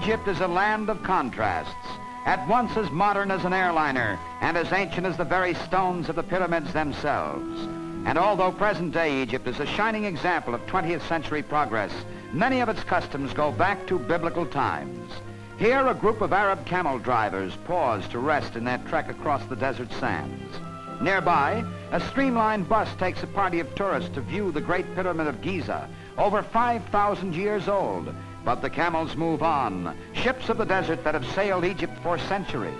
Egypt is a land of contrasts, at once as modern as an airliner and as ancient as the very stones of the pyramids themselves. And although present-day Egypt is a shining example of 20th century progress, many of its customs go back to biblical times. Here, a group of Arab camel drivers pause to rest in their trek across the desert sands. Nearby, a streamlined bus takes a party of tourists to view the Great Pyramid of Giza, over 5,000 years old. But the camels move on, ships of the desert that have sailed Egypt for centuries.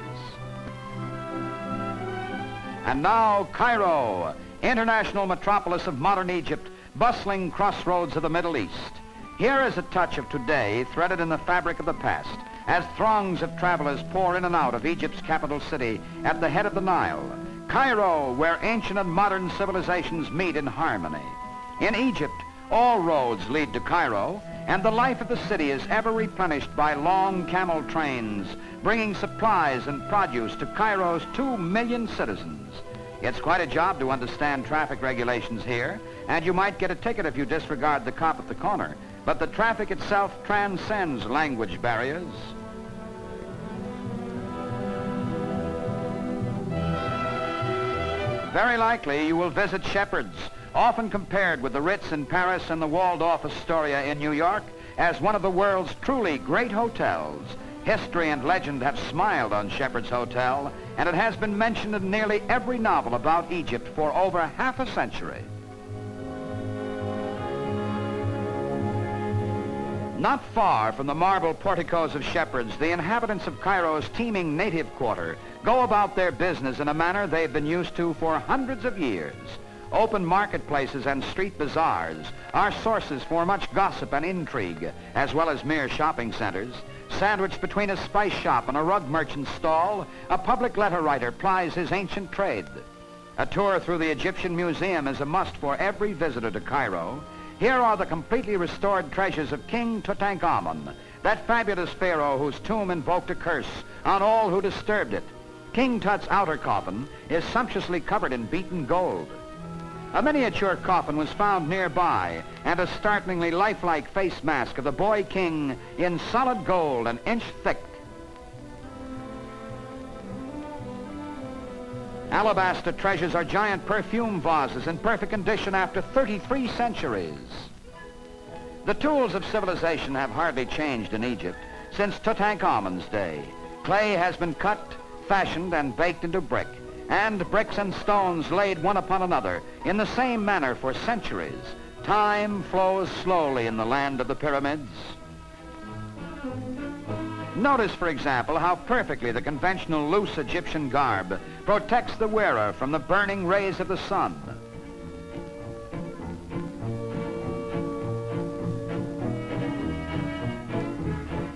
And now, Cairo, international metropolis of modern Egypt, bustling crossroads of the Middle East. Here is a touch of today threaded in the fabric of the past, as throngs of travelers pour in and out of Egypt's capital city at the head of the Nile. Cairo, where ancient and modern civilizations meet in harmony. In Egypt, all roads lead to Cairo, and the life of the city is ever replenished by long camel trains, bringing supplies and produce to Cairo's 2 million citizens. It's quite a job to understand traffic regulations here, and you might get a ticket if you disregard the cop at the corner. But the traffic itself transcends language barriers. Very likely you will visit Shepherd's, often compared with the Ritz in Paris and the Waldorf Astoria in New York as one of the world's truly great hotels. History and legend have smiled on Shepherd's Hotel, and it has been mentioned in nearly every novel about Egypt for over half a century. Not far from the marble porticos of Shepherd's, the inhabitants of Cairo's teeming native quarter go about their business in a manner they've been used to for hundreds of years. Open marketplaces and street bazaars are sources for much gossip and intrigue, as well as mere shopping centers. Sandwiched between a spice shop and a rug merchant's stall, a public letter writer plies his ancient trade. A tour through the Egyptian Museum is a must for every visitor to Cairo. Here are the completely restored treasures of King Tutankhamun, that fabulous pharaoh whose tomb invoked a curse on all who disturbed it. King Tut's outer coffin is sumptuously covered in beaten gold. A miniature coffin was found nearby, and a startlingly lifelike face mask of the boy king in solid gold, an inch thick. Alabaster treasures are giant perfume vases in perfect condition after 33 centuries. The tools of civilization have hardly changed in Egypt since Tutankhamun's day. Clay has been cut, fashioned, and baked into brick, and bricks and stones laid one upon another in the same manner for centuries. Time flows slowly in the land of the pyramids. Notice, for example, how perfectly the conventional loose Egyptian garb protects the wearer from the burning rays of the sun.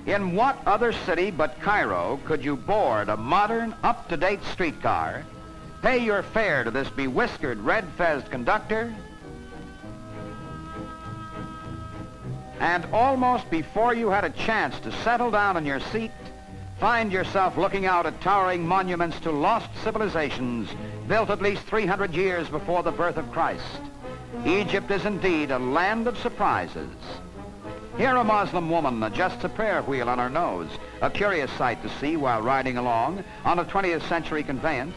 In what other city but Cairo could you board a modern, up-to-date streetcar, pay your fare to this bewhiskered, red-fezzed conductor, and almost before you had a chance to settle down in your seat, find yourself looking out at towering monuments to lost civilizations built at least 300 years before the birth of Christ? Egypt is indeed a land of surprises. Here a Muslim woman adjusts a prayer wheel on her nose, a curious sight to see while riding along on a 20th century conveyance.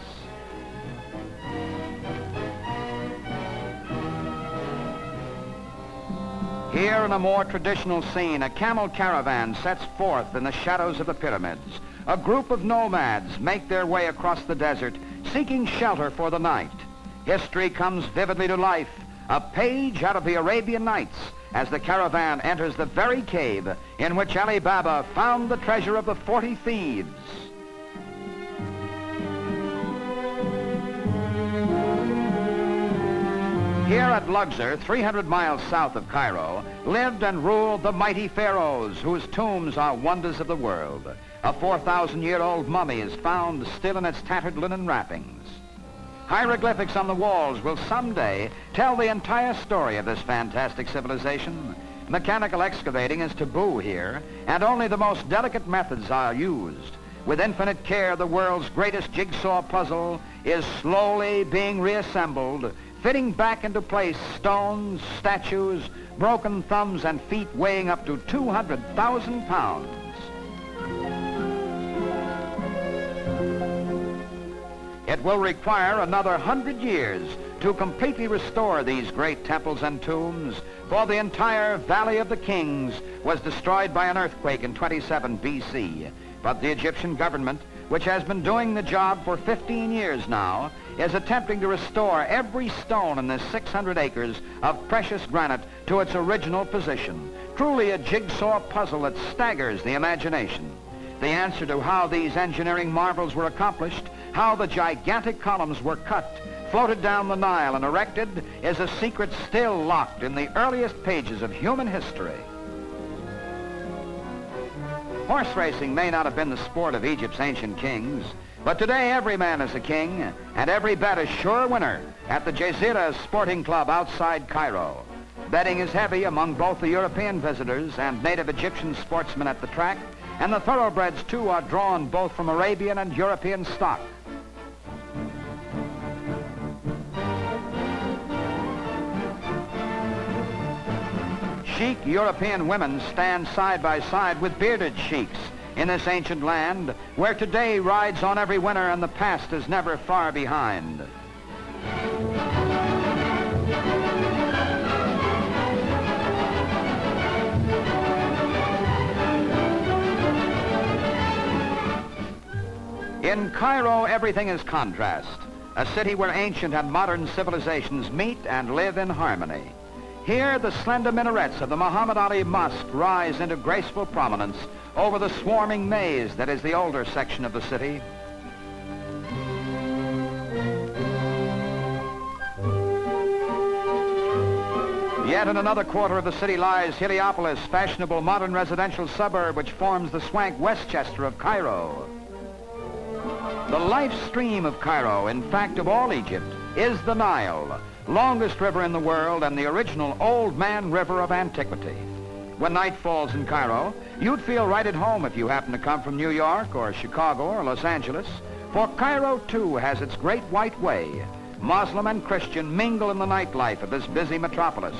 Here in a more traditional scene, a camel caravan sets forth in the shadows of the pyramids. A group of nomads make their way across the desert, seeking shelter for the night. History comes vividly to life, a page out of the Arabian Nights, as the caravan enters the very cave in which Ali Baba found the treasure of the 40 thieves. Here at Luxor, 300 miles south of Cairo, lived and ruled the mighty pharaohs whose tombs are wonders of the world. A 4,000-year-old mummy is found still in its tattered linen wrappings. Hieroglyphics on the walls will someday tell the entire story of this fantastic civilization. Mechanical excavating is taboo here, and only the most delicate methods are used. With infinite care, the world's greatest jigsaw puzzle is slowly being reassembled, fitting back into place stones, statues, broken thumbs, and feet weighing up to 200,000 pounds. It will require another 100 years to completely restore these great temples and tombs, for the entire Valley of the Kings was destroyed by an earthquake in 27 BC. But the Egyptian government, which has been doing the job for 15 years now, is attempting to restore every stone in this 600 acres of precious granite to its original position. Truly a jigsaw puzzle that staggers the imagination. The answer to how these engineering marvels were accomplished, how the gigantic columns were cut, floated down the Nile and erected, is a secret still locked in the earliest pages of human history. Horse racing may not have been the sport of Egypt's ancient kings, but today every man is a king, and every bet is sure winner at the Jazeera Sporting Club outside Cairo. Betting is heavy among both the European visitors and native Egyptian sportsmen at the track, and the thoroughbreds too are drawn both from Arabian and European stock. Chic European women stand side by side with bearded sheiks in this ancient land where today rides on every winner and the past is never far behind. In Cairo, everything is contrast, a city where ancient and modern civilizations meet and live in harmony. Here, the slender minarets of the Muhammad Ali Mosque rise into graceful prominence over the swarming maze that is the older section of the city. Yet in another quarter of the city lies Heliopolis, fashionable modern residential suburb which forms the swank Westchester of Cairo. The life stream of Cairo, in fact of all Egypt, is the Nile, longest river in the world and the original old man river of antiquity. When night falls in Cairo, you'd feel right at home if you happen to come from New York or Chicago or Los Angeles, for Cairo too has its great white way. Muslim and Christian mingle in the nightlife of this busy metropolis.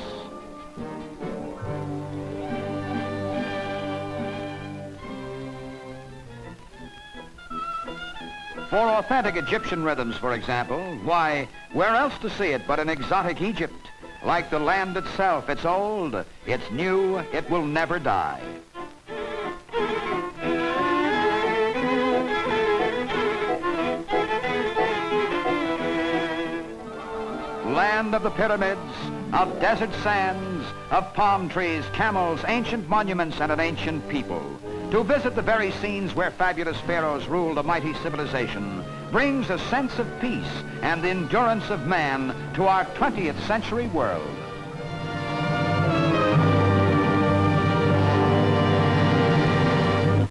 For authentic Egyptian rhythms, for example, why, where else to see it but in exotic Egypt? Like the land itself, it's old, it's new, it will never die. Land of the pyramids, of desert sands, of palm trees, camels, ancient monuments, and an ancient people. To visit the very scenes where fabulous pharaohs ruled a mighty civilization brings a sense of peace and the endurance of man to our 20th century world.